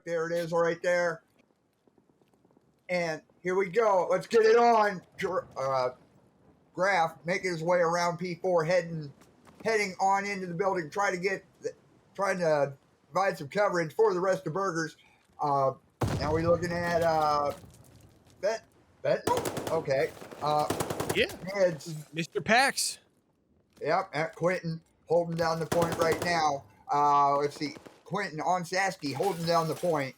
There it is right there. And here we go. Let's get it on. Graf making his way around P4, heading on into the building, trying to provide some coverage for the rest of Burgers. Now we're looking at Bentonville? Okay. Yeah. Mids. Mr. Pax. Yep, at Quentin holding down the point right now. Let's see. Quentin on Sasky holding down the point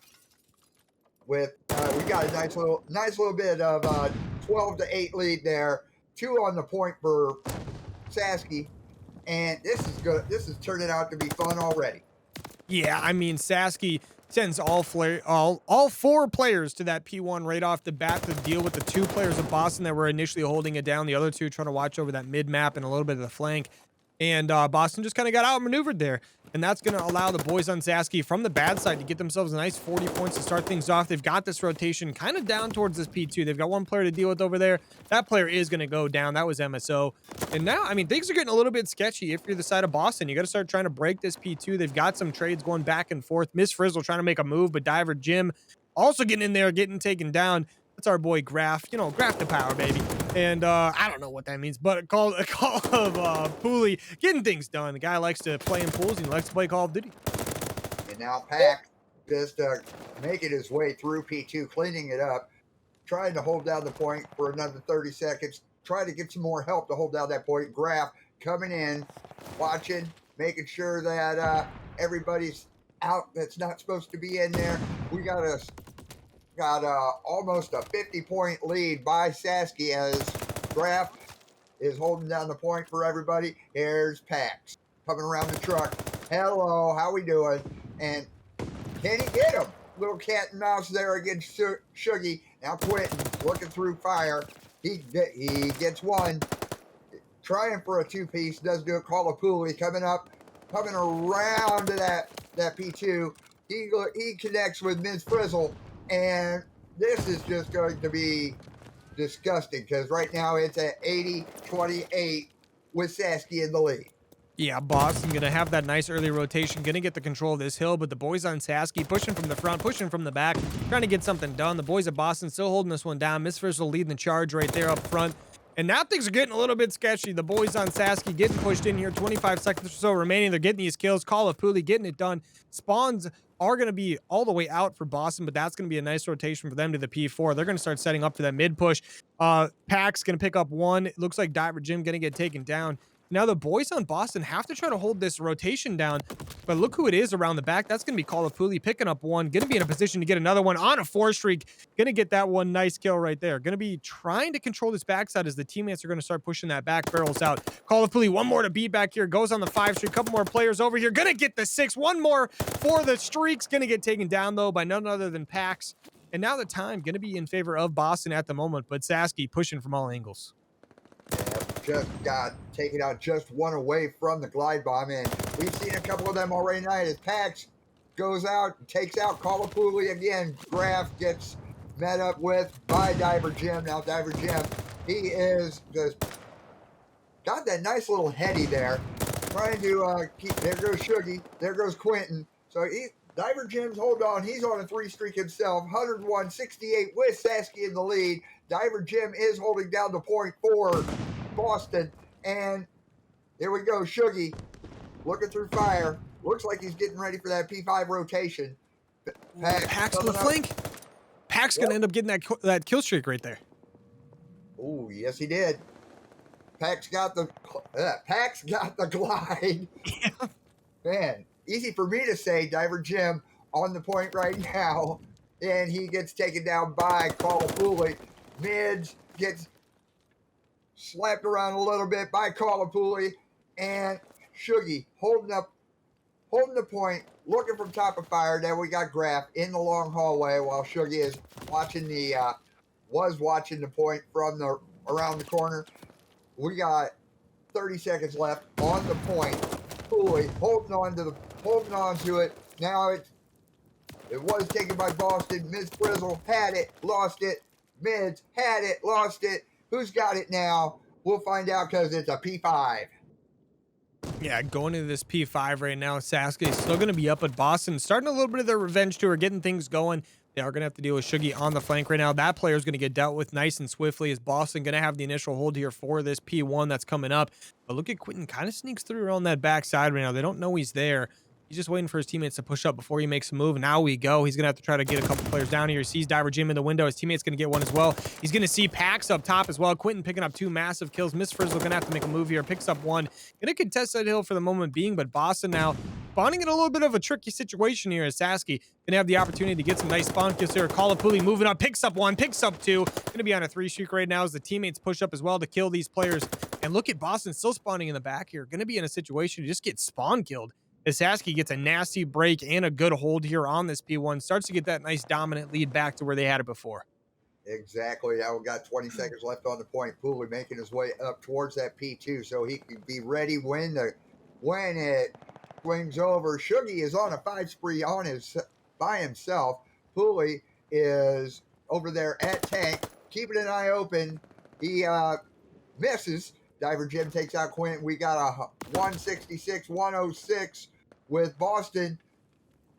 with we got a nice little bit of 12 to 8 lead there. 2 on the point for Sasky. And this is good. This is turning out to be fun already. Yeah, I mean, Sasky sends all 4 players to that P1 right off the bat to deal with the 2 players of Boston that were initially holding it down. The other 2 trying to watch over that mid map and a little bit of the flank. And Boston just kind of got outmaneuvered there. And that's going to allow the boys on Sasky from the bad side to get themselves a nice 40 points to start things off. They've got this rotation kind of down towards this P2. They've got 1 player to deal with over there. That player is going to go down. That was MSO. And now, I mean, things are getting a little bit sketchy if you're the side of Boston. You got to start trying to break this P2. They've got some trades going back and forth. Miss Frizzle trying to make a move, but Diver Jim also getting in there, getting taken down. That's our boy Graf. You know, Graf to power, baby. And I don't know what that means, but a call of Pooley getting things done. The guy likes to play in pools and he likes to play Call of Duty. And now Pack just making his way through P2, cleaning it up, trying to hold down the point for another 30 seconds, trying to get some more help to hold down that point. Graf coming in, watching, making sure that everybody's out that's not supposed to be in there. We got almost a 50-point lead by Sasky as Graf is holding down the point for everybody. Here's Pax coming around the truck. Hello, how we doing? And can he get him? Little cat and mouse there against Shuggy. Now Quentin looking through fire. He gets one. Trying for a 2-piece. Does do a call of Pooley coming around to that P2. He connects with Ms. Frizzle. And this is just going to be disgusting because right now it's at 80-28 with Sasky in the lead. Yeah, Boston going to have that nice early rotation, going to get the control of this hill, but the boys on Sasky pushing from the front, pushing from the back, trying to get something done. The boys at Boston still holding this one down. Miss Frizzle leading the charge right there up front. And now things are getting a little bit sketchy. The boys on Sasky getting pushed in here. 25 seconds or so remaining. They're getting these kills. Call of Pooley getting it done. Spawns are going to be all the way out for Boston, but that's going to be a nice rotation for them to the P4. They're going to start setting up for that mid push. Pack's going to pick up 1. It looks like Diver Jim going to get taken down. Now the boys on Boston have to try to hold this rotation down, but look who it is around the back. That's going to be Call of Pooley picking up 1, going to be in a position to get another one on a 4 streak, going to get that 1 nice kill right there. Going to be trying to control this backside as the teammates are going to start pushing that back barrels out. Call of Pooley, 1 more to beat back here, goes on the 5 streak, couple more players over here, going to get the 6, 1 more for the streaks, going to get taken down though by none other than Pax. And now the time going to be in favor of Boston at the moment, but Sasky pushing from all angles. Just got taken out just 1 away from the glide bomb, and we've seen a couple of them already tonight as Pax goes out and takes out Call of Pooley again. Graf gets met up with by Diver Jim. Now Diver Jim, he is just got that nice little heady there, trying to keep. There goes Shuggy, there goes Quentin. So Diver Jim's hold on. He's on a 3 streak himself. 101-68 with Sasky in the lead. Diver Jim is holding down the point for Boston, and here we go. Shuggy looking through fire. Looks like he's getting ready for that P5 rotation. Pax on the flank. Pax going to end up getting that kill streak right there. Oh, yes, he did. Pax got the glide. Yeah. Man, easy for me to say. Diver Jim on the point right now, and he gets taken down by Call of Pooley. Mids gets slapped around a little bit by Call of Pooley, and Shuggy holding the point, looking from top of fire. Then we got Graf in the long hallway while Shuggy is watching watching the point from around the corner. We got 30 seconds left on the point. Pooley holding on to it. Now it was taken by Boston. Ms. Frizzle had it, lost it. Mids had it, lost it. Who's got it now? We'll find out because it's a P5. Yeah, going into this P5 right now, Sasuke still going to be up at Boston, starting a little bit of their revenge tour, getting things going. They are going to have to deal with Shuggy on the flank right now. That player is going to get dealt with nice and swiftly as Boston going to have the initial hold here for this P1 that's coming up. But look at Quentin, kind of sneaks through around that backside right now. They don't know he's there. He's just waiting for his teammates to push up before he makes a move. Now we go. He's going to have to try to get a couple players down here. He sees Diver Jim in the window. His teammate's going to get one as well. He's going to see Pax up top as well. Quentin picking up 2 massive kills. Miss Frizzle going to have to make a move here. Picks up 1. Going to contest that hill for the moment being, but Boston now spawning in a little bit of a tricky situation here as Sasky going to have the opportunity to get some nice spawn kills here. Kalapuli moving up, picks up 1, picks up 2. Going to be on a 3 streak right now as the teammates push up as well to kill these players. And look at Boston still spawning in the back here. Going to be in a situation to just get spawn killed. As Sasky gets a nasty break and a good hold here on this P1, starts to get that nice dominant lead back to where they had it before. Exactly. Now we've got 20 seconds left on the point. Pooley making his way up towards that P2 so he can be ready when it swings over. Shuggy is on a 5 spree by himself. Pooley is over there at tank, keeping an eye open. He misses. Diver Jim takes out Quentin. We got a 166, 106 with Boston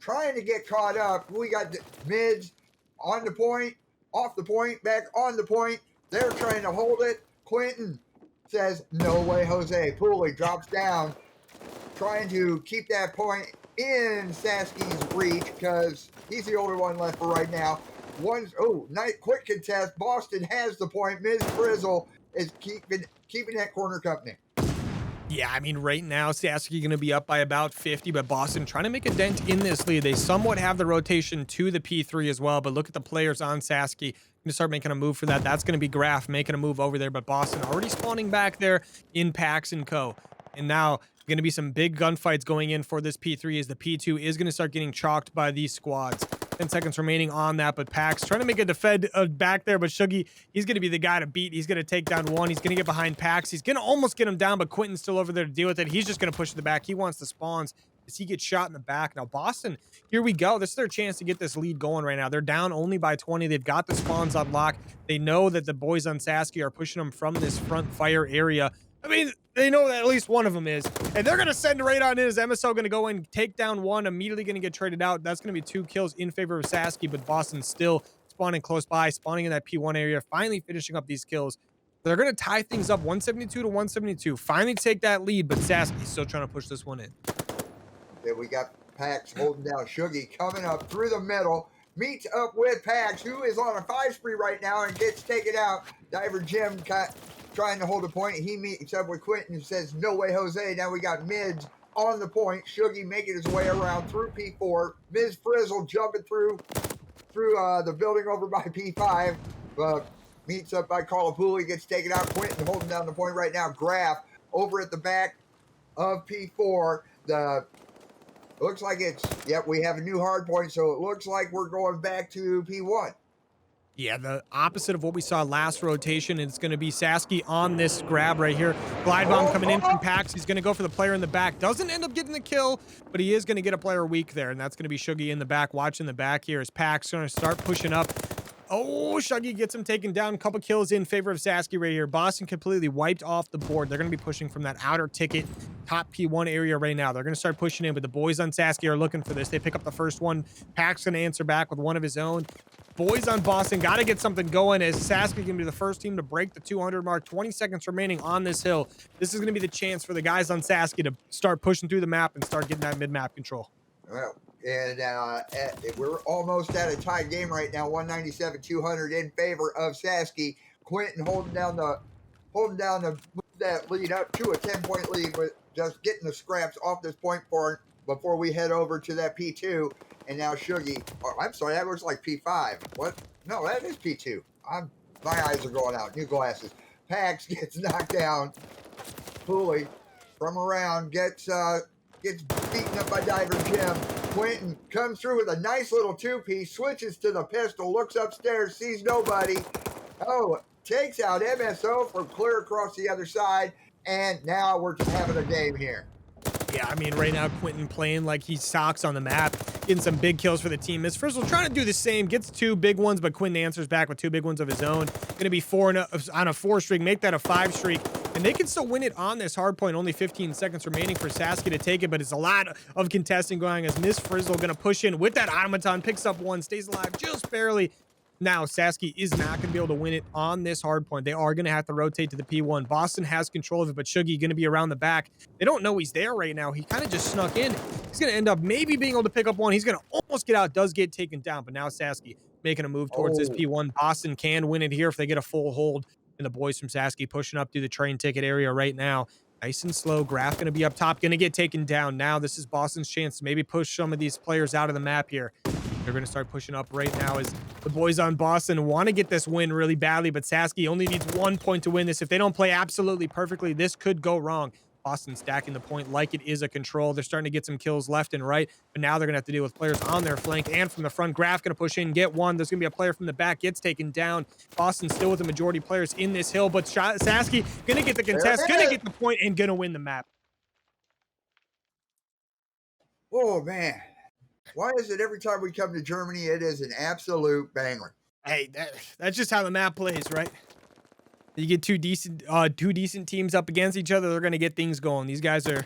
trying to get caught up. We got the mids on the point, off the point, back on the point. They're trying to hold it. Quentin says, no way, Jose. Pooley drops down, trying to keep that point in Sasky's reach because he's the only one left for right now. Nice quick contest. Boston has the point. Ms. Frizzle is keeping that corner company. Yeah, I mean, right now, Sasky going to be up by about 50, but Boston trying to make a dent in this lead. They somewhat have the rotation to the P3 as well, but look at the players on Sasky. Going to start making a move for that. That's going to be Graf making a move over there, but Boston already spawning back there in Pax and Co. And now going to be some big gunfights going in for this P3 as the P2 is going to start getting chalked by these squads. 10 seconds remaining on that, but Pax trying to make a defend back there, but Shuggy, he's going to be the guy to beat. He's going to take down 1. He's going to get behind Pax. He's going to almost get him down, but Quentin's still over there to deal with it. He's just going to push to the back. He wants the spawns as he gets shot in the back. Now, Boston, here we go. This is their chance to get this lead going right now. They're down only by 20. They've got the spawns on lock. They know that the boys on Sasky are pushing them from this front fire area. I mean, they know that at least one of them is. And they're going to send right on in as MSO going to go in, take down 1, immediately going to get traded out. That's going to be 2 kills in favor of Sasky, but Boston still spawning close by, spawning in that P1 area, finally finishing up these kills. They're going to tie things up 172 to 172, finally take that lead, but Sasky's still trying to push this one in. Then we got Pax holding down Shuggy, coming up through the middle, meets up with Pax, who is on a 5 spree right now and gets taken out. Diver Jim trying to hold a point. He meets up with Quentin and says, no way, Jose. Now we got mids on the point. Shuggy making his way around through P4. Ms. Frizzle jumping through the building over by P5. Meets up by Kalapuli, gets taken out. Quentin holding down the point right now. Graf over at the back of P4. Looks like we have a new hard point, so it looks like we're going back to P1. Yeah, the opposite of what we saw last rotation. It's going to be Sasky on this grab right here. Glide bomb coming in from Pax. He's going to go for the player in the back. Doesn't end up getting the kill, but he is going to get a player weak there, and that's going to be Shuggy in the back, watching the back here as Pax going to start pushing up. Oh, Shuggy gets him taken down. A couple kills in favor of Sasky right here. Boston completely wiped off the board. They're going to be pushing from that outer ticket, top P1 area right now. They're going to start pushing in, but the boys on Sasky are looking for this. They pick up the first one. Pax going to answer back with one of his own. Boys on Boston got to get something going as Sasky going to be the first team to break the 200 mark. 20 seconds remaining on this hill. This is going to be the chance for the guys on Sasky to start pushing through the map and start getting that mid-map control. Well, and we're almost at a tie game right now, 197-200 in favor of Sasky. Quentin holding down that lead up to a 10-point lead with just getting the scraps off this point before we head over to that P2. And now Shuggy, I'm sorry, that looks like P5. What? No, that is P2. My eyes are going out. New glasses. Pax gets knocked down. Pooley from around gets beaten up by Diver Jim. Quentin comes through with a nice little 2-piece, switches to the pistol, looks upstairs, sees nobody. Takes out MSO from clear across the other side, and now we're just having a game here. Yeah, I mean, right now, Quentin playing like he socks on the map, getting some big kills for the team. Miss Frizzle trying to do the same, gets 2 big ones, but Quentin answers back with 2 big ones of his own. Going to be 4 on a 4 streak, make that a 5 streak. And they can still win it on this hard point. Only 15 seconds remaining for Sasky to take it, but it's a lot of contesting going as Miss Frizzle going to push in with that automaton, picks up one, stays alive just barely. Now, Sasky is not going to be able to win it on this hard point. They are going to have to rotate to the P1. Boston has control of it, but Shuggy going to be around the back. They don't know he's there right now. He kind of just snuck in. He's going to end up maybe being able to pick up one. He's going to almost get out, does get taken down, but now Sasky making a move towards this Oh, P1. Boston can win it here if they get a full hold. And the boys from Sasky pushing up through the train ticket area right now. Nice and slow. Graf going to be up top, going to get taken down. Now this is Boston's chance to maybe push some of these players out of the map here. They're going to start pushing up right now as the boys on Boston want to get this win really badly, but Sasky only needs 1 point to win this. If they don't play absolutely perfectly, this could go wrong. Boston stacking the point like it is a control. They're starting to get some kills left and right, but now they're going to have to deal with players on their flank and from the front. Graf going to push in, get one. There's going to be a player from the back, gets taken down. Boston still with the majority players in this hill, but Sasky going to get the contest, going to get the point, and going to win the map. oh man. Why is it every time we come to Germany, it is an absolute banger? Hey, that's just how the map plays, right? You get two decent teams up against each other, they're going to get things going. These guys they're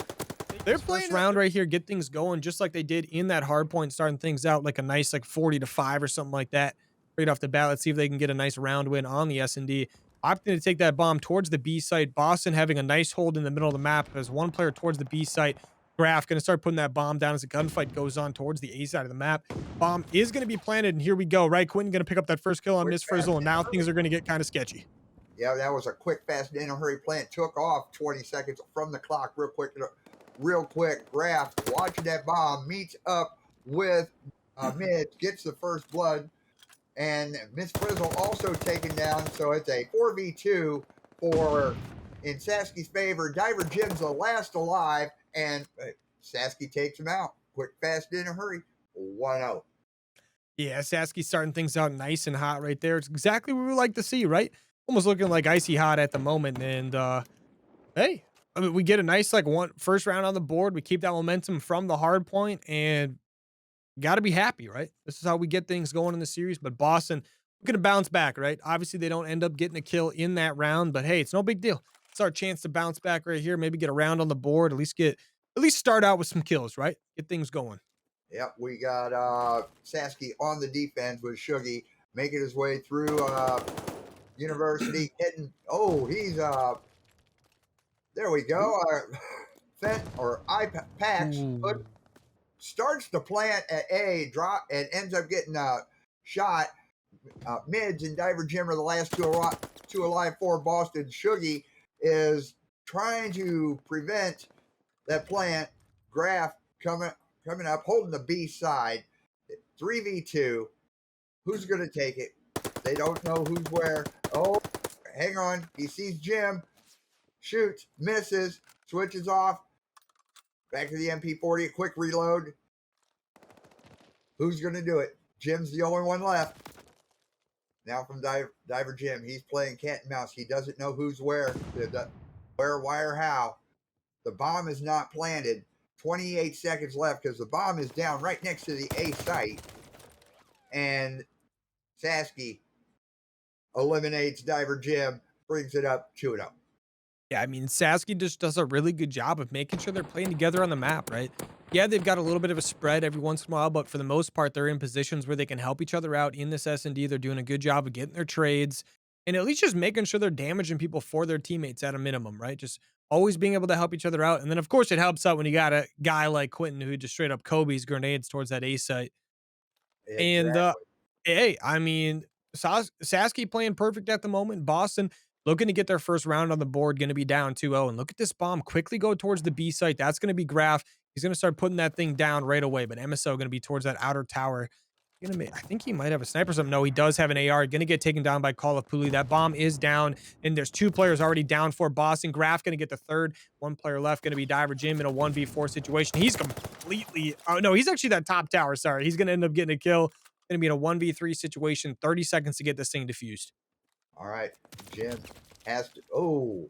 playing round right here, get things going just like they did in that hard point, starting things out like a nice 40-5 or something like that right off the bat. Let's see if they can get a nice round win on the S&D. Opting to take that bomb towards the B site. Boston having a nice hold in the middle of the map. There's one player towards the B site. Graf going to start putting that bomb down as the gunfight goes on towards the A side of the map. Bomb is going to be planted, and here we go, right? Quentin going to pick up that first kill on Miss Frizzle, and now things are going to get kind of sketchy. Yeah, that was a quick, fast, in a hurry plant. Took off 20 seconds from the clock real quick. Graf watching that bomb, meets up with Mid, gets the first blood, and Miss Frizzle also taken down. So it's a 4v2 in Sasky's favor. Diver Jim's the last alive, and Sasky takes him out. Quick, fast, in a hurry. 1-0. Yeah, Sasky starting things out nice and hot right there. It's exactly what we like to see, right? Almost looking like icy hot at the moment. And hey, I mean, we get a nice first round on the board. We keep that momentum from the hard point, and got to be happy, right? This is how we get things going in the series. But Boston, we're going to bounce back, right? Obviously, they don't end up getting a kill in that round, but hey, it's no big deal. It's our chance to bounce back right here. Maybe get a round on the board. At least start out with some kills, right? Get things going. Yep, we got Sasky on the defense with Shuggy making his way through University. Hitting, he's there we go. Fent or iPax starts the plant at A, drop, and ends up getting shot. Mids and Diver Jim are the last two alive for Boston. Shuggy is trying to prevent that plant. Graf coming up, holding the B side. 3v2. Who's going to take it? They don't know who's where. Oh, hang on. He sees Jim. Shoots, misses, switches off. Back to the MP40, a quick reload. Who's going to do it? Jim's the only one left. Now from Diver Jim. He's playing cat and mouse. He doesn't know who's where, why, or how. The bomb is not planted. 28 seconds left because the bomb is down right next to the A site. And Sasky eliminates Diver Jim, brings it up 2-0. Yeah, I mean, Sasky just does a really good job of making sure they're playing together on the map, right? Yeah, they've got a little bit of a spread every once in a while, but for the most part, they're in positions where they can help each other out in this S&D. They're doing a good job of getting their trades and at least just making sure they're damaging people for their teammates at a minimum, right? Just always being able to help each other out. And then, of course, it helps out when you got a guy like Quentin who just straight up Kobe's grenades towards that A site. Exactly. And, hey, I mean, Sasky playing perfect at the moment. Boston looking to get their first round on the board, going to be down 2-0. And look at this bomb quickly go towards the B site. That's going to be Graf. He's going to start putting that thing down right away. But MSO going to be towards that outer tower. I think he might have a sniper or something. No, he does have an AR. Going to get taken down by Call of Puli. That bomb is down, and there's two players already down for Boston. Graf going to get the third. One player left, going to be Diver Jim in a 1v4 situation. He's completely... Oh, no, he's actually that top tower. Sorry. He's going to end up getting a kill. Going to be in a 1v3 situation. 30 seconds to get this thing defused. All right. Jim has to... Oh.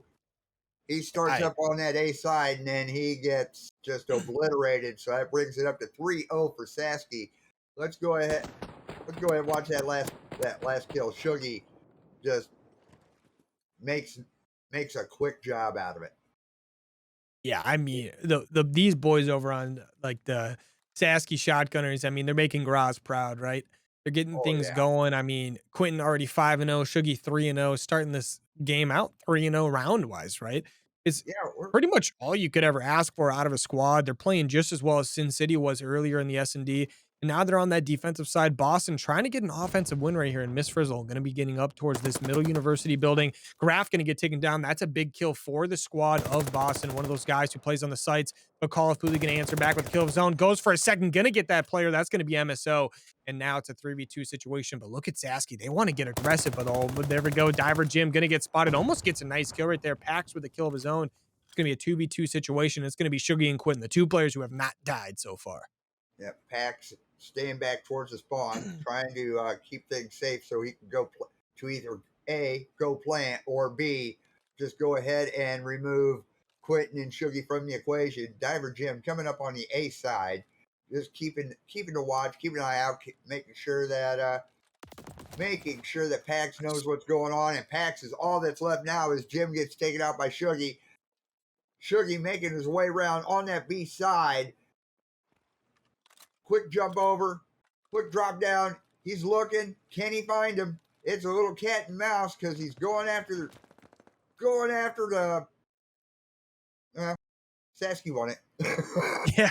He starts up on that A side, and then he gets just obliterated. So that brings it up to 3-0 for Sasky. Let's go ahead and watch that last kill. Shuggy just makes makes a quick job out of it. Yeah, I mean, these boys over on like the Sasky Shotgunners, I mean, they're making Graz proud, right? They're getting Oh things yeah, going. I mean, Quentin already 5-0, Shuggy 3-0, starting this game out 3-0 round wise, right? It's yeah. pretty much all you could ever ask for out of a squad. They're playing just as well as Sin City was earlier in the S&D. And now they're on that defensive side. Boston trying to get an offensive win right here. And Miss Frizzle going to be getting up towards this middle university building. Graf going to get taken down. That's a big kill for the squad of Boston. One of those guys who plays on the sites. But Call of Duty going to answer back with a kill of his own. Goes for a second. Going to get that player. That's going to be MSO. And now it's a 3v2 situation. But look at Sasky. They want to get aggressive. But there we go. Diver Jim going to get spotted. Almost gets a nice kill right there. Pax with a kill of his own. It's going to be a 2v2 situation. It's going to be Shuggy and Quentin, the two players who have not died so far. Yeah, Pax staying back towards the spawn, trying to keep things safe so he can go to either A, go plant, or B, just go ahead and remove Quentin and Shuggy from the equation. Diver Jim coming up on the A side, just keeping the watch, keeping an eye out, making sure that Pax knows what's going on. And Pax is all that's left now as Jim gets taken out by Shuggy. Shuggy making his way around on that B side. Quick jump over, quick drop down. He's looking. Can he find him? It's a little cat and mouse because he's going after the Sasky won it. Yeah.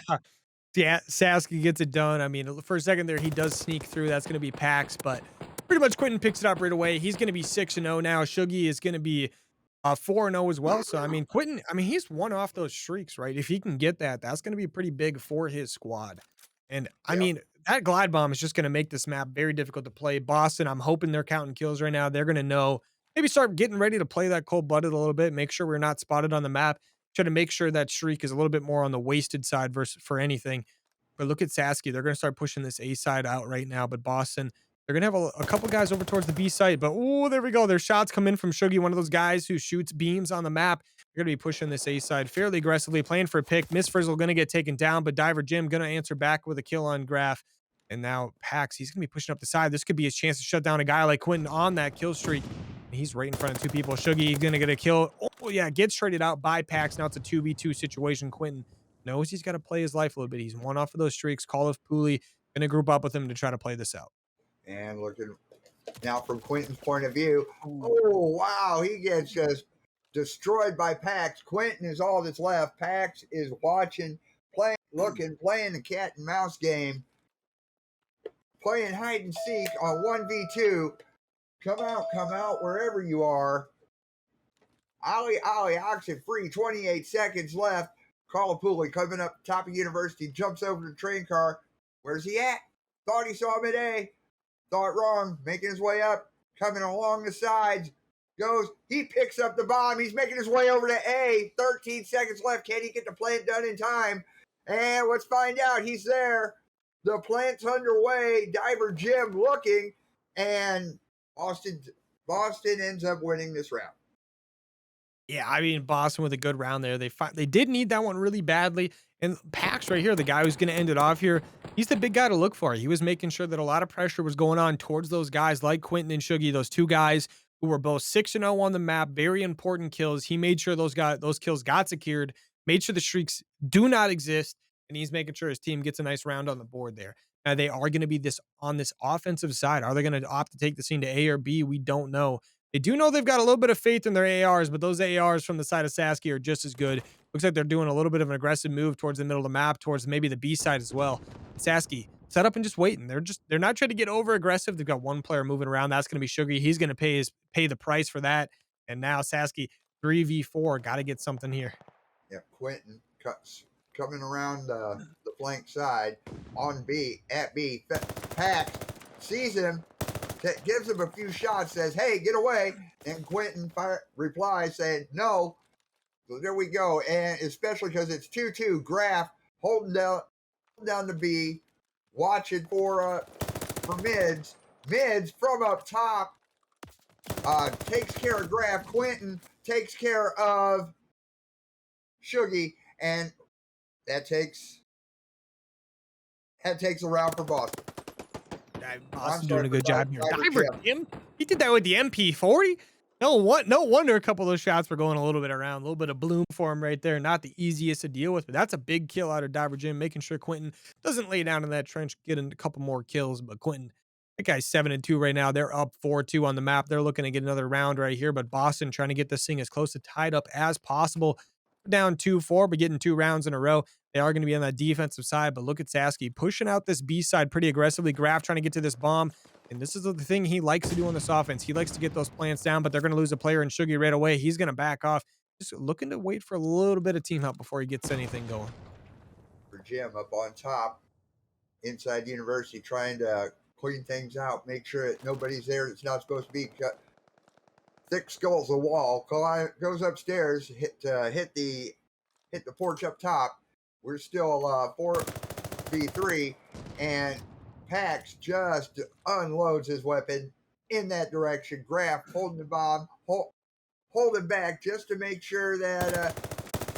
Yeah, Sasky gets it done. I mean, for a second there, he does sneak through. That's going to be Pax, but pretty much Quentin picks it up right away. He's going to be 6-0 now. Shuggy is going to be 4-0 as well. So, I mean, Quentin, I mean, he's one off those streaks, right? If he can get that, that's going to be pretty big for his squad. And I Yep. mean, that glide bomb is just going to make this map very difficult to play. Boston, I'm hoping they're counting kills right now. They're going to know, maybe start getting ready to play that cold blooded a little bit, make sure we're not spotted on the map. Try to make sure that streak is a little bit more on the wasted side versus for anything. But look at Sasky. They're going to start pushing this A side out right now. But Boston, they're going to have a couple guys over towards the B side. But oh, there we go. Their shots come in from Shuggy, one of those guys who shoots beams on the map. They're going to be pushing this A side fairly aggressively, playing for a pick. Miss Frizzle going to get taken down, but Diver Jim going to answer back with a kill on Graf. And now Pax, he's going to be pushing up the side. This could be his chance to shut down a guy like Quentin on that kill streak. And he's right in front of two people. Shuggy going to get a kill. Oh, yeah, gets traded out by Pax. Now it's a 2v2 situation. Quentin knows he's got to play his life a little bit. He's one off of those streaks. Call of Pooley going to group up with him to try to play this out. And looking now from Quentin's point of view, oh wow, he gets just destroyed by Pax. Quentin is all that's left. Pax is watching, playing, looking, playing the cat and mouse game, playing hide and seek on 1v2. Come out, wherever you are. Ollie, oxen free, 28 seconds left. Carl Pooley coming up top of University, jumps over the train car. Where's he at? Thought he saw him at A. Thought wrong, making his way up, coming along the sides. He picks up the bomb. He's making his way over to A. 13 seconds left. Can he get the plant done in time? And let's find out. He's there. The plant's underway. Diver Jim looking. And Boston ends up winning this round. Yeah, I mean, Boston with a good round there. They did need that one really badly. And Pax right here, the guy who's going to end it off here, he's the big guy to look for. He was making sure that a lot of pressure was going on towards those guys like Quentin and Shuggy, those two guys who were both 6-0 on the map, very important kills. He made sure those kills got secured, made sure the streaks do not exist, and he's making sure his team gets a nice round on the board there. Now, they are going to be on this offensive side. Are they going to opt to take the scene to A or B? We don't know. They do know they've got a little bit of faith in their ARs, but those ARs from the side of Sasky are just as good. Looks like they're doing a little bit of an aggressive move towards the middle of the map, towards maybe the B side as well. Sasky set up and just waiting. They're not trying to get over aggressive. They've got one player moving around. That's going to be Shuggy. He's going to pay the price for that. And now Sasky 3v4. Got to get something here. Yeah, Quentin coming around the flank side on B at B. Pax sees him. Gives him a few shots, says, hey, get away. And Quentin replies saying, no. So there we go. And especially because it's 2-2, Graf holding down the B, watching for mids. Mids from up top takes care of Graf. Quentin takes care of Shuggy. And that takes a round for Boston. Boston doing a good job here. Diver Jim, he did that with the MP40. No wonder a couple of those shots were going a little bit around. A little bit of bloom for him right there. Not the easiest to deal with, but that's a big kill out of Diver Jim, making sure Quentin doesn't lay down in that trench, getting a couple more kills. But Quentin, that guy's 7-2 right now. They're up 4-2 on the map. They're looking to get another round right here, but Boston trying to get this thing as close to tied up as possible. Down 2-4, but getting 2 rounds in a row. They are going to be on that defensive side, but look at Sasky pushing out this B side pretty aggressively. Graf trying to get to this bomb. And this is the thing he likes to do on this offense. He likes to get those plants down, but they're going to lose a player in Shuggy right away. He's going to back off. Just looking to wait for a little bit of team help before he gets anything going. For Jim up on top, inside University, trying to clean things out, make sure that nobody's there that's not supposed to be. Thick skulls the wall, goes upstairs, hit the porch up top. We're still 4v3, and Pax just unloads his weapon in that direction. Graf holding the bomb, holding back just to make sure that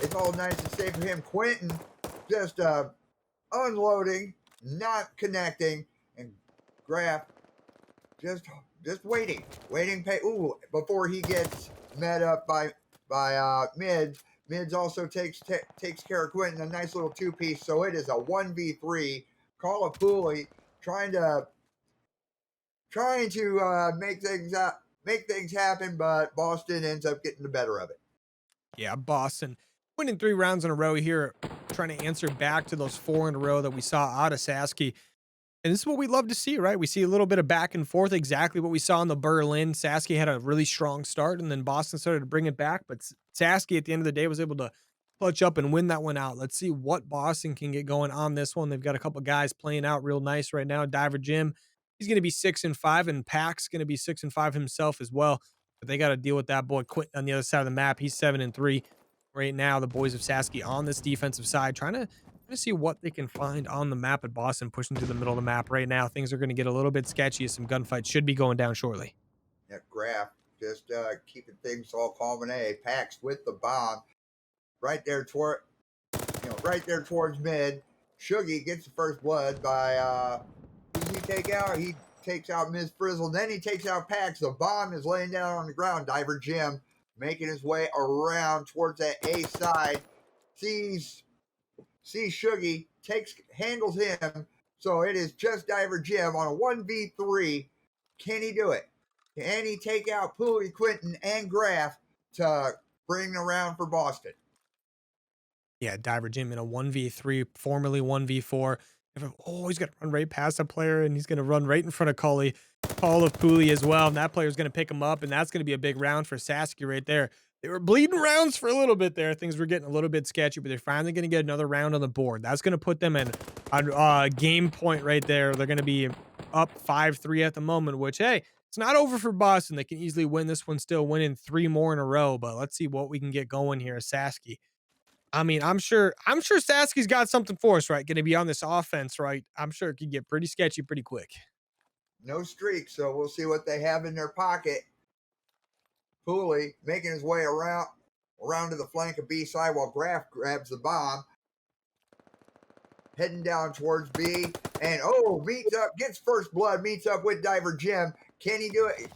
it's all nice and safe for him. Quentin just unloading, not connecting, and Graf just waiting, before he gets met up by Mids. Mids also takes care of Quentin, a nice little 2-piece. So it is a 1v3. Call of Pooley trying to make things happen, but Boston ends up getting the better of it. Yeah, Boston winning 3 rounds in a row here, trying to answer back to those 4 in a row that we saw out of Sasky. And this is what we love to see, right? We see a little bit of back and forth, exactly what we saw in the Berlin. Sasky had a really strong start, and then Boston started to bring it back. But Sasky, at the end of the day, was able to clutch up and win that one out. Let's see what Boston can get going on this one. They've got a couple guys playing out real nice right now. Diver Jim, he's going to be 6-5, and Pax going to be 6-5 himself as well. But they got to deal with that boy Quentin on the other side of the map. He's 7-3 right now. The boys of Sasky on this defensive side, trying to see what they can find on the map at Boston, pushing to the middle of the map right now. Things are going to get a little bit sketchy as some gunfights should be going down shortly. Yeah, Graf just keeping things all calm and Pax with the bomb right there towards mid. Shuggy gets the first blood by who does he take out? He takes out Ms. Frizzle. Then he takes out Pax. The bomb is laying down on the ground. Diver Jim making his way around towards that A side. Sees Shuggy, handles him. So it is just Diver Jim on a 1v3. Can he do it? Can he take out Pooley, Quentin, and Graf to bring around for Boston? Yeah, Diver Jim in a 1v3, formerly 1v4. Oh, he's going to run right past a player, and he's going to run right in front of Call of Pooley as well. And that player's going to pick him up, and that's going to be a big round for Sasky right there. They were bleeding rounds for a little bit there. Things were getting a little bit sketchy, but they're finally going to get another round on the board. That's going to put them in a game point right there. They're going to be up 5-3 at the moment, which, hey, it's not over for Boston. They can easily win this one, still winning 3 more in a row, but let's see what we can get going here. Sasky. I mean, I'm sure Sasky's got something for us, right? Going to be on this offense, right? I'm sure it can get pretty sketchy pretty quick. No streak, so we'll see what they have in their pocket. Pooley making his way around to the flank of B side while Graf grabs the bomb. Heading down towards B. And gets first blood, meets up with Diver Jim. Can he do it?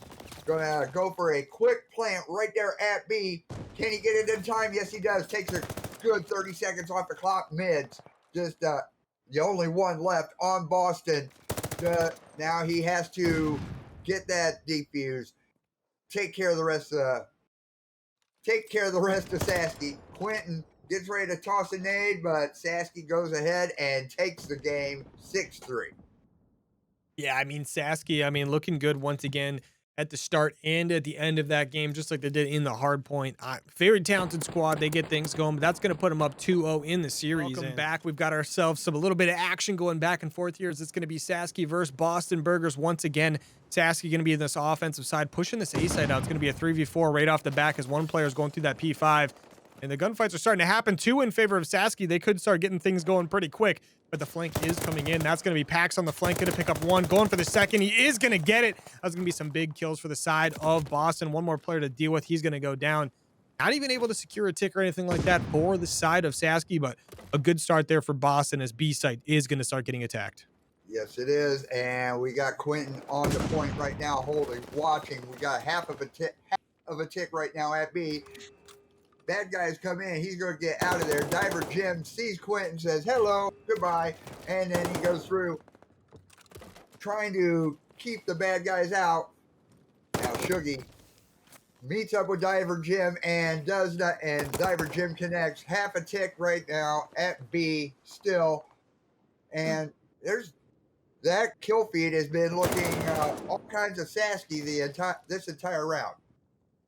Gonna go for a quick plant right there at B. Can he get it in time? Yes, he does. Takes a good 30 seconds off the clock. Mids. Just the only one left on Boston. Now he has to get that defuse. Take care of the rest of Sasky. Quentin gets ready to toss a nade, but Sasky goes ahead and takes the game 6-3. Yeah, I mean, Sasky, looking good once again at the start and at the end of that game, just like they did in the hard point. Very talented squad. They get things going, but that's going to put them up 2-0 in the series. Welcome back. We've got ourselves a little bit of action going back and forth here. It's going to be Sasky versus Boston Burgers once again. Sasky going to be in this offensive side, pushing this A side out. It's going to be a 3v4 right off the back as one player is going through that P5. And the gunfights are starting to happen, too, in favor of Sasky. They could start getting things going pretty quick, but the flank is coming in. That's going to be Pax on the flank, going to pick up one, going for the second. He is going to get it. That's going to be some big kills for the side of Boston. One more player to deal with. He's going to go down. Not even able to secure a tick or anything like that for the side of Sasky, but a good start there for Boston as B site is going to start getting attacked. Yes, it is. And we got Quentin on the point right now, holding, watching. We got half of a of a tick right now at B. Bad guys come in. He's going to get out of there. Diver Jim sees Quentin, says hello, goodbye, and then he goes through trying to keep the bad guys out. Now Shuggy meets up with Diver Jim and does that, and Diver Jim connects half a tick right now at B still, and there's that kill feed has been looking all kinds of Sasky this entire round.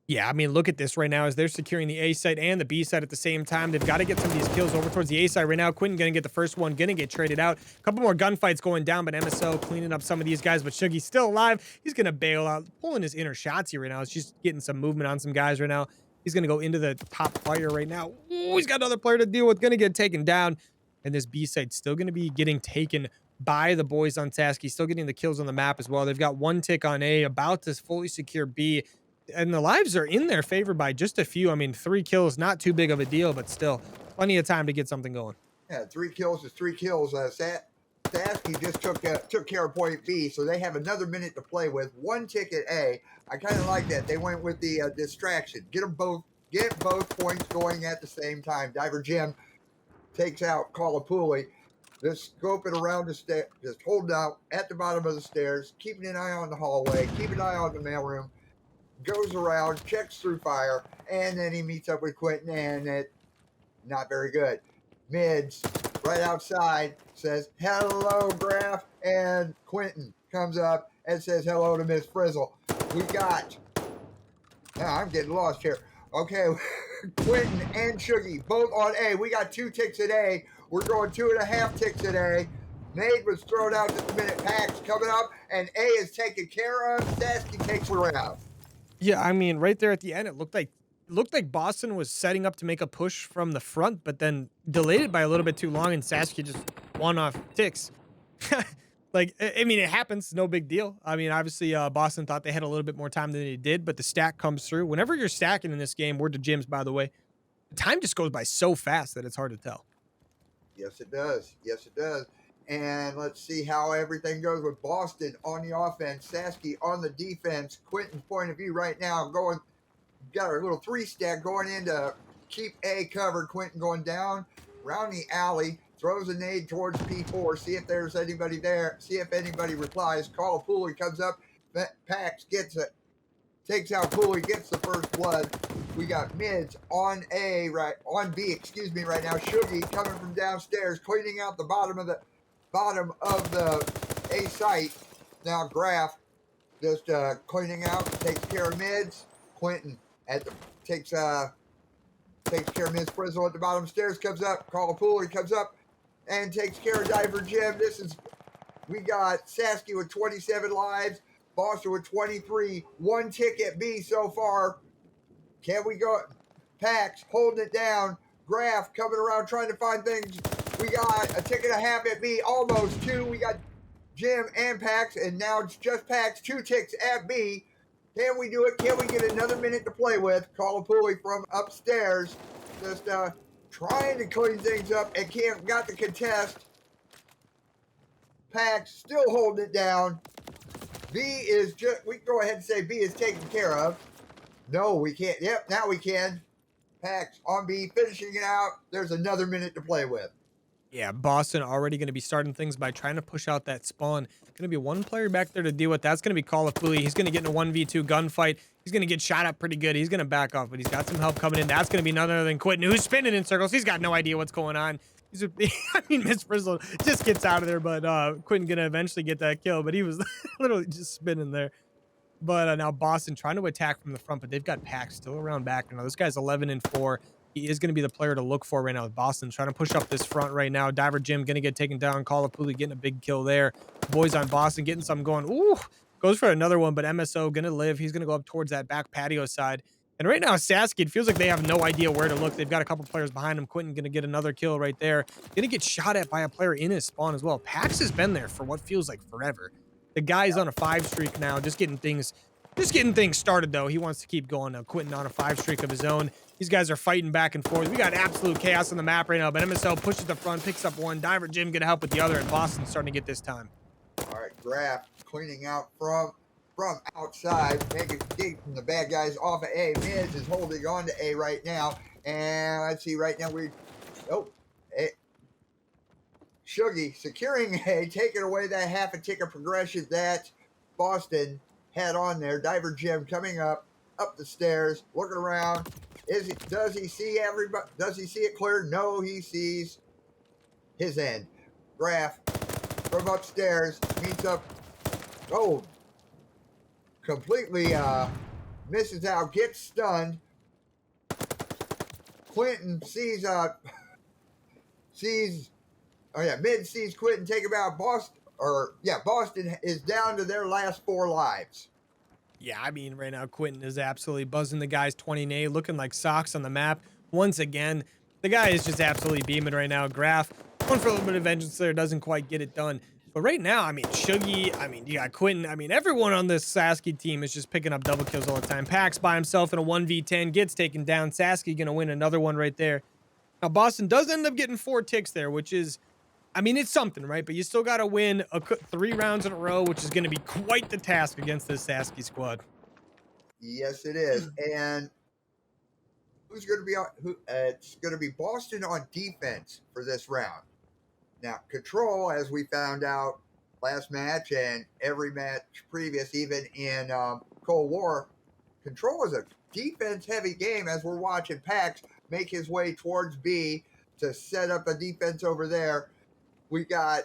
Yeah, I mean, look at this right now as they're securing the A site and the B site at the same time. They've got to get some of these kills over towards the A site right now. Quentin going to get the first one, going to get traded out. A couple more gunfights going down, but MSO cleaning up some of these guys, but Shuggy's still alive. He's going to bail out, pulling his inner shots here right now. It's just getting some movement on some guys right now. He's going to go into the top fire right now. Ooh, he's got another player to deal with, going to get taken down. And this B site still going to be getting taken by the boys on Sasky, still getting the kills on the map as well. They've got one tick on A, about to fully secure B. And the lives are in their favor by just a few. I mean, 3 kills, not too big of a deal, but still plenty of time to get something going. Yeah, 3 kills is 3 kills. Sasky just took care of point B, so they have another minute to play with. 1 tick at A. I kind of like that. They went with the distraction. Get both points going at the same time. Diver Jim takes out Kalapuli. Just scoping around the stairs, just holding out at the bottom of the stairs, keeping an eye on the hallway, keeping an eye on the mailroom. Goes around, checks through fire, and then he meets up with Quentin, and it not very good. Mids right outside says hello, Graf, and Quentin comes up and says hello to Miss Frizzle. We got. Now I'm getting lost here. Okay, Quentin and Shuggy both on A. We got 2 ticks at A. We're going 2.5 ticks at A. Nade was thrown out just a minute. Pax coming up, and A is taken care of. Sasky takes the round. Yeah, I mean, right there at the end, it looked like Boston was setting up to make a push from the front, but then delayed it by a little bit too long, and Sasky just won off ticks. Like, I mean, it happens, no big deal. I mean, obviously, Boston thought they had a little bit more time than they did, but the stack comes through. Whenever you're stacking in this game, word to Jim's, by the way, the time just goes by so fast that it's hard to tell. Yes, it does. Yes, it does. And let's see how everything goes with Boston on the offense, Sasky on the defense. Quentin's point of view right now got a little 3-stack going in to keep A covered. Quentin going down around the alley, throws a nade towards P4, see if there's anybody there, see if anybody replies. Kalapuli comes up, Pax gets it, takes out Pooley, gets the first blood. We got mids on A, on B, right now. Shuggy coming from downstairs, cleaning out the bottom of the A site. Now Graf just cleaning out, takes care of mids. Quentin takes care of Miss Frizzle at the bottom stairs, comes up, Kalapuli comes up and takes care of Diver Jim. We got Sasky with 27 lives, Boston with 23, 1 tick at B so far. Can we go? Pax holding it down. Graf coming around trying to find things. We got a tick and a half at B, almost 2. We got Jim and Pax, and now it's just Pax, 2 ticks at B. Can we do it? Can we get another minute to play with? Kalapuli from upstairs, just trying to clean things up and got the contest. Pax still holding it down. B is we can go ahead and say B is taken care of. No, we can't. Yep, now we can. Pax on B, finishing it out. There's another minute to play with. Yeah, Boston already going to be starting things by trying to push out that spawn. Going to be 1 player back there to deal with. That's going to be Kalapuli. He's going to get in a 1v2 gunfight. He's going to get shot up pretty good. He's going to back off, but he's got some help coming in. That's going to be none other than Quentin, who's spinning in circles. He's got no idea what's going on. I mean, Miss Frizzle just gets out of there, but Quentin going to eventually get that kill, but he was literally just spinning there. But now Boston trying to attack from the front, but they've got Pax still around back. Now this guy's 11-4. He is going to be the player to look for right now with Boston. Trying to push up this front right now. Diver Jim going to get taken down. Kalapuli getting a big kill there. Boys on Boston getting something going. Ooh, goes for another one, but MSO going to live. He's going to go up towards that back patio side. And right now, Sasky, it feels like they have no idea where to look. They've got a couple players behind him. Quentin going to get another kill right there. Going to get shot at by a player in his spawn as well. Pax has been there for what feels like forever. The guy's on a 5 streak now, just getting things started, though. He wants to keep going now. Quentin on a 5 streak of his own. These guys are fighting back and forth. We got absolute chaos on the map right now, but MSL pushes the front, picks up one. Diver Jim going to help with the other, and Boston's starting to get this time. All right, Graf cleaning out from from outside, keeping the bad guys off of A. Miz is holding on to A right now. And let's see, right now Shuggy securing A, taking away that half a tick of progression that Boston had on there. Diver Jim coming up the stairs, looking around. Does he see everybody? Does he see it clear? No, he sees his end. Graf from upstairs meets up. Oh, completely misses out, gets stunned. Quentin sees Mid sees Quentin take him out. Boston is down to their last 4 lives. Yeah, I mean, right now, Quentin is absolutely buzzing the guys 20 and 8, looking like socks on the map. Once again, the guy is just absolutely beaming right now. Graf, going for a little bit of vengeance there, doesn't quite get it done. But right now, I mean, Shuggy, I mean, you got Quentin. I mean, everyone on this Sasky team is just picking up double kills all the time. Pax by himself in a 1v10, gets taken down. Sasky going to win another one right there. Now, Boston does end up getting 4 ticks there, which is, I mean, it's something, right? But you still got to win 3 rounds in a row, which is going to be quite the task against this Sasky squad. Yes, it is. And who's going to be on? It's going to be Boston on defense for this round. Now, Control, as we found out last match and every match previous, even in Cold War, Control is a defense-heavy game as we're watching Pax make his way towards B to set up a defense over there. We got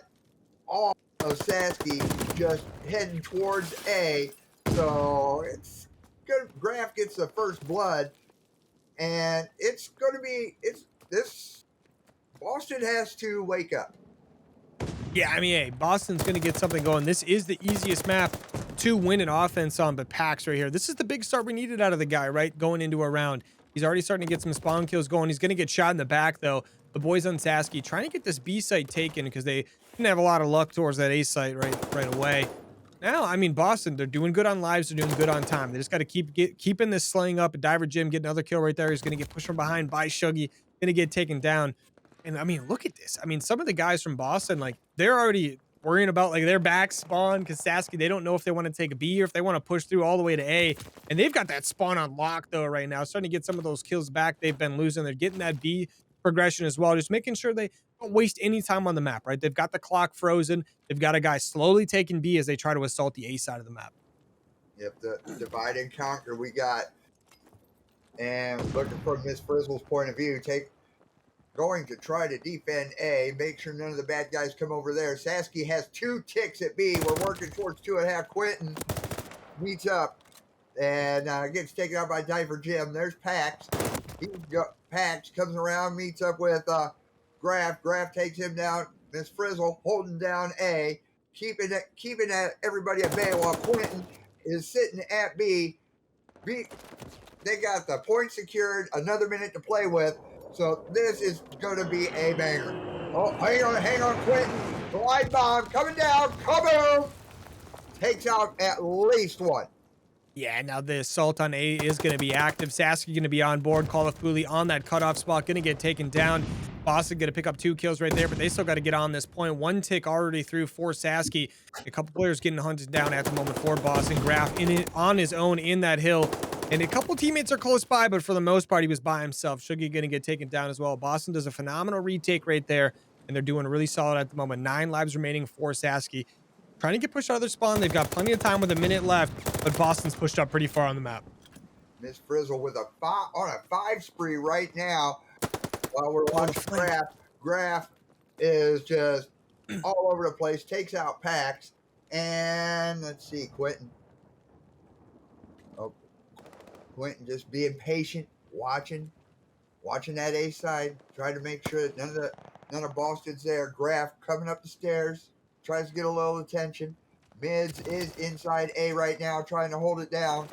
all of Sasky just heading towards A. So it's good. Graf gets the first blood. And it's going to be, Boston has to wake up. Yeah, I mean, hey, Boston's going to get something going. This is the easiest map to win an offense on, but Pax right here. This is the big start we needed out of the guy, right? Going into a round. He's already starting to get some spawn kills going. He's going to get shot in the back, though. The boys on Sasky trying to get this B site taken because they didn't have a lot of luck towards that A site right away. Now, I mean, Boston, they're doing good on lives. They're doing good on time. They just got to keeping this slaying up. Diver Jim getting another kill right there. He's going to get pushed from behind by Shuggy. Going to get taken down. And, I mean, look at this. I mean, some of the guys from Boston, like, they're already worrying about, like, their back spawn because Sasky, they don't know if they want to take a B or if they want to push through all the way to A. And they've got that spawn on lock, though, right now. Starting to get some of those kills back they've been losing. They're getting that B progression as well. Just making sure they don't waste any time on the map, right? They've got the clock frozen. They've got a guy slowly taking B as they try to assault the A side of the map. Yep, the divide and conquer we got. And looking from Miss Frizzle's point of view, going to try to defend A, make sure none of the bad guys come over there. Sasky has 2 ticks at B. We're working towards 2.5. Quentin meets up and gets taken out by Diver Jim. There's Pax. Pax comes around, meets up with Graf. Graf takes him down. Miss Frizzle holding down A, keeping everybody at bay while Quentin is sitting at B. They got the point secured. Another minute to play with. So this is going to be a banger. Oh, hang on, Quentin. Glide bomb coming down. Kaboom! Takes out at least 1. Yeah, now the assault on A is going to be active. Sasky going to be on board. Call of Fuli on that cutoff spot. Going to get taken down. Boston going to pick up 2 kills right there, but they still got to get on this point. 1 tick already through for Sasky. A couple players getting hunted down at the moment for Boston. Graf on his own in that hill. And a couple teammates are close by, but for the most part, he was by himself. Shuggy going to get taken down as well. Boston does a phenomenal retake right there, and they're doing really solid at the moment. 9 lives remaining for Sasky. Trying to get pushed out of their spawn. They've got plenty of time with a minute left, but Boston's pushed up pretty far on the map. Miss Frizzle with on a 5 spree right now while we're watching Graf. Graf is just all over the place, takes out Pax, and let's see, Quentin. Oh, Quentin just being patient, watching that A side, trying to make sure that none of Boston's there. Graf coming up the stairs, tries to get a little attention. Mids is inside A right now, trying to hold it down.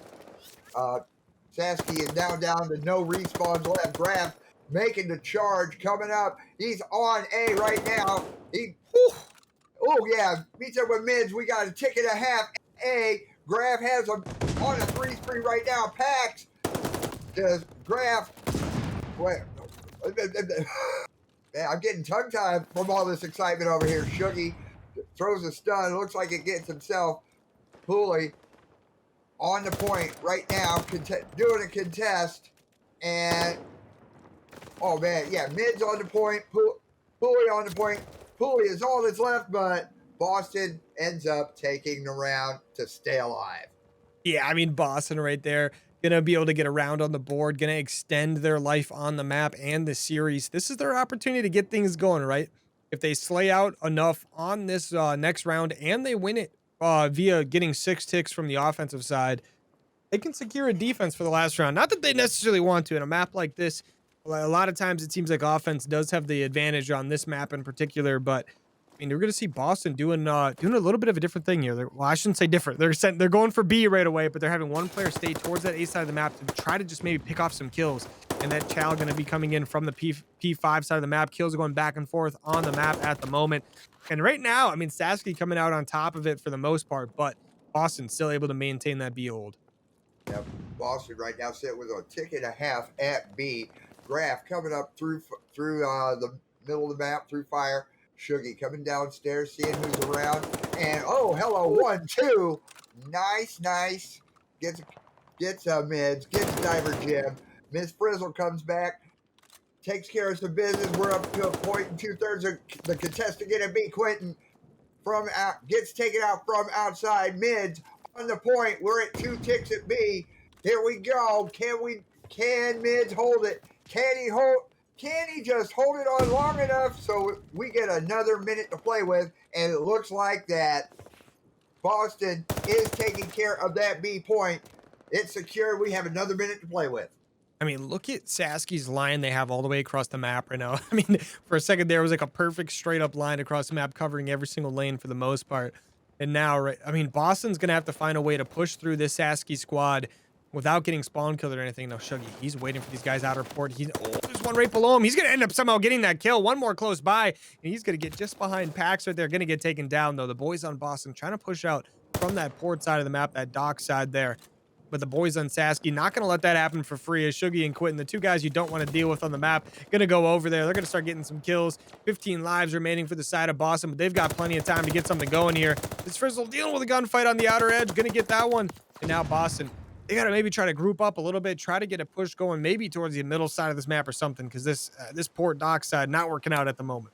Sasky is down to no respawns left. Graf making the charge, coming up. He's on A right now. Oh yeah, meets up with Mids. We got a tick and a half. A. Graf has him on a 3 spree right now. Pax does Graf. Man, I'm getting tongue-tied from all this excitement over here. Shuggy throws a stun. Looks like it gets himself. Pooley on the point right now, doing a contest, and oh man, yeah, mid's on the point, Pooley on the point. Pooley is all that's left, but Boston ends up taking the round to stay alive. Yeah, I mean, Boston right there, gonna be able to get around on the board, gonna extend their life on the map and the series. This is their opportunity to get things going, right? If they slay out enough on this next round and they win it via getting 6 ticks from the offensive side, they can secure a defense for the last round. Not that they necessarily want to in a map like this. A lot of times it seems like offense does have the advantage on this map in particular, but I mean, we're going to see Boston doing a little bit of a different thing here. Well, I shouldn't say different. They're going for B right away, but they're having one player stay towards that A side of the map to try to just maybe pick off some kills. And that Chow going to be coming in from the P5 side of the map. Kills are going back and forth on the map at the moment. And right now, I mean, Sasky coming out on top of it for the most part, but Boston still able to maintain that B hold. Yep, Boston right now sitting with a tick and a half at B. Graf coming up through the middle of the map through fire. Shuggy coming downstairs, seeing who's around, and oh, hello, 1-2, nice. Gets mids, gets diver Jim. Miss Frizzle comes back, takes care of some business. We're up to a point and 2/3 of the contestant getting B. Quentin gets taken out from outside. Mids on the point. We're at 2 ticks at B. Here we go. Can Mids hold it? Can he just hold it on long enough so we get another minute to play with? And it looks like that Boston is taking care of that B point. It's secure. We have another minute to play with. I mean, look at Sasky's line they have all the way across the map right now. I mean, for a second there was like a perfect straight up line across the map covering every single lane for the most part. And now, right, I mean, Boston's going to have to find a way to push through this Sasky squad without getting spawn killed or anything. No, Shuggy, he's waiting for these guys out of port. There's one right below him. He's going to end up somehow getting that kill. One more close by, and he's going to get just behind Pax right there. Going to get taken down, though. The boys on Boston trying to push out from that port side of the map, that dock side there. But the boys on Sasky not going to let that happen for free, as Shuggy and Quentin, the two guys you don't want to deal with on the map, going to go over there. They're going to start getting some kills. 15 lives remaining for the side of Boston, but they've got plenty of time to get something going here. This Frizzle dealing with a gunfight on the outer edge, going to get that one. And now Boston, they got to maybe try to group up a little bit, try to get a push going maybe towards the middle side of this map or something, because this port dock side not working out at the moment.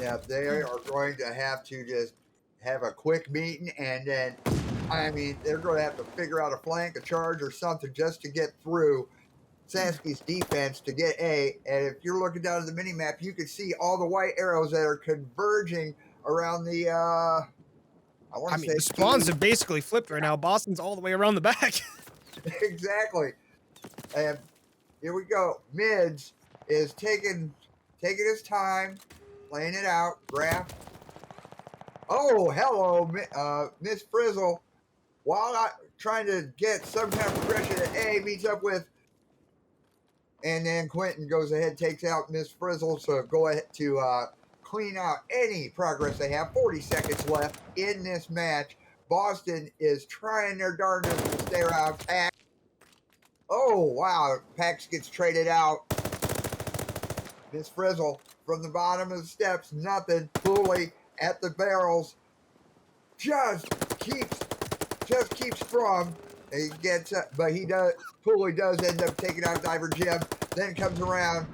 Yeah, they are going to have to just have a quick meeting, and then, I mean, they're going to have to figure out a flank, a charge, or something just to get through Sasky's defense to get A. And if you're looking down at the mini map, you can see all the white arrows that are converging around the. I mean, the spawns have basically flipped right now. Boston's all the way around the back. Exactly. And here we go. Mids is taking his time, playing it out. Graf. Oh, hello, Miss Frizzle. While trying to get some kind of progression at A, meets up with, and then Quentin goes ahead, takes out Miss Frizzle, so go ahead to clean out any progress they have. 40 seconds left in this match. Boston is trying their darndest to stay around Pax. Oh, wow. Pax gets traded out. Miss Frizzle from the bottom of the steps, nothing. Pooley at the barrels. Just keeps from. He gets, but he does. Pooley does end up taking out Diver Jim. Then comes around.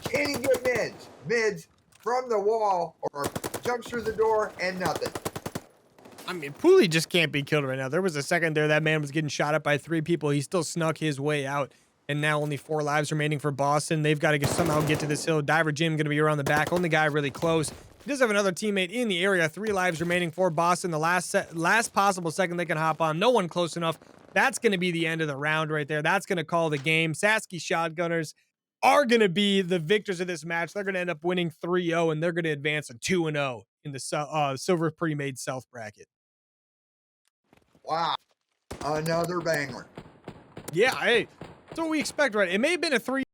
Can he get Mids? Mids from the wall or jumps through the door and nothing. I mean, Pooley just can't be killed right now. There was a second there that man was getting shot at by 3 people. He still snuck his way out. And now only 4 lives remaining for Boston. They've got to somehow get to this hill. Diver Jim going to be around the back. Only guy really close. He does have another teammate in the area. 3 lives remaining for Boston. The last possible second they can hop on. No one close enough. That's going to be the end of the round right there. That's going to call the game. Sasky Shotgunners are going to be the victors of this match. They're going to end up winning 3-0, and they're going to advance to 2-0 in the Silver Premade South bracket. Wow. Another banger. Yeah, hey, that's what we expect, right? It may have been a 3